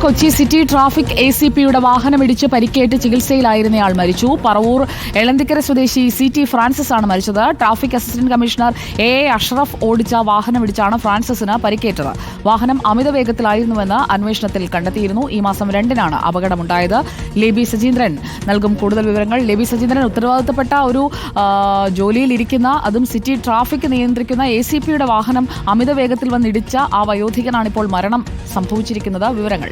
Kochi city traffic ACPയുടെ വാഹനമിടിച്ച് പരിക്കേറ്റ് ചികിത്സയിലായിരുന്നയാൾ മരിച്ചു. പറവൂർ എളന്തിക്കര സ്വദേശി CT ഫ്രാൻസിസ് ആണ് മരിച്ചത്. Traffic assistant commissioner AA Ashraf ഓടിച്ച വാഹനമിടിച്ചാണ് ഫ്രാൻസിസിന് പരിക്കേറ്റത്. വാഹനം അമിത വേഗത്തിലായിരുന്നുവെന്ന് അന്വേഷണത്തിൽ കണ്ടെത്തിയിരുന്നു. ഈ മാസം 2-നാണ് അപകടമുണ്ടായത്. ലേബി സജീന്ദ്രൻ നൽകും കൂടുതൽ വിവരങ്ങൾ. ലേബി സജീന്ദ്രൻ, ഉത്തരവാദിത്തപ്പെട്ട ഒരു ജോലിയിലിരിക്കുന്ന, അതും സിറ്റി ട്രാഫിക് നിയന്ത്രിക്കുന്ന ACPയുടെ വാഹനം അമിത വേഗത്തിൽ വന്നിടിച്ച ആ വയോധികനാണ് ഇപ്പോൾ മരണം സംഭവിച്ചിരിക്കുന്നത്. വിവരങ്ങൾ.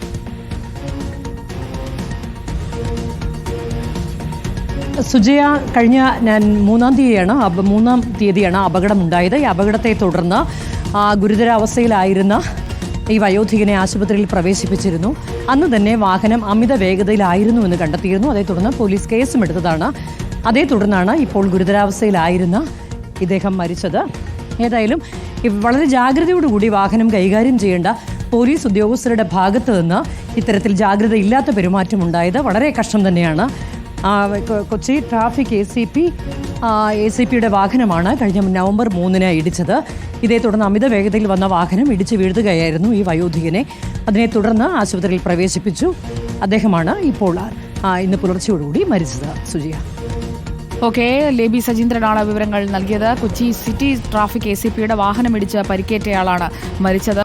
സുജയ, കഴിഞ്ഞ 3-ാം തീയതിയാണ് അപകടമുണ്ടായത്. ഈ അപകടത്തെ തുടർന്ന് ഗുരുതരാവസ്ഥയിലായിരുന്ന ഈ വയോധികനെ ആശുപത്രിയിൽ പ്രവേശിപ്പിച്ചിരുന്നു. അന്ന് തന്നെ വാഹനം അമിത വേഗതയിലായിരുന്നു എന്ന് കണ്ടെത്തിയിരുന്നു. അതേ തുടർന്ന് പോലീസ് കേസും എടുത്തതാണ്. അതേ തുടർന്നാണ് ഇപ്പോൾ ഗുരുതരാവസ്ഥയിലായിരുന്ന ഇദ്ദേഹം മരിച്ചത്. ഏതായാലും വളരെ ജാഗ്രതയോടുകൂടി വാഹനം കൈകാര്യം ചെയ്യേണ്ട പോലീസ് ഉദ്യോഗസ്ഥരുടെ ഭാഗത്ത് നിന്ന് ഇത്തരത്തിൽ ജാഗ്രതയില്ലാത്ത പെരുമാറ്റം ഉണ്ടായത് വളരെ കഷ്ടം തന്നെയാണ്. കൊച്ചി ട്രാഫിക് ACPയുടെ വാഹനമാണ് കഴിഞ്ഞ നവംബർ 3-ന് ഇടിച്ചത്. ഇതേ തുടർന്ന് അമിത വേഗതയിൽ വന്ന വാഹനം ഇടിച്ച് വീഴ്ത്തുകയായിരുന്നു ഈ വയോധികനെ. അതിനെ തുടർന്ന് ആശുപത്രിയിൽ പ്രവേശിപ്പിച്ചു. അദ്ദേഹമാണ് ഇപ്പോൾ ഇന്ന് പുലർച്ചയോടുകൂടി മരിച്ചത്. സുജിയ. ഓക്കെ, ലേബി സജീന്ദ്രനാണ് വിവരങ്ങൾ നൽകിയത്. കൊച്ചി സിറ്റി ട്രാഫിക് ACPയുടെ വാഹനമിടിച്ച് പരിക്കേറ്റയാളാണ് മരിച്ചത്.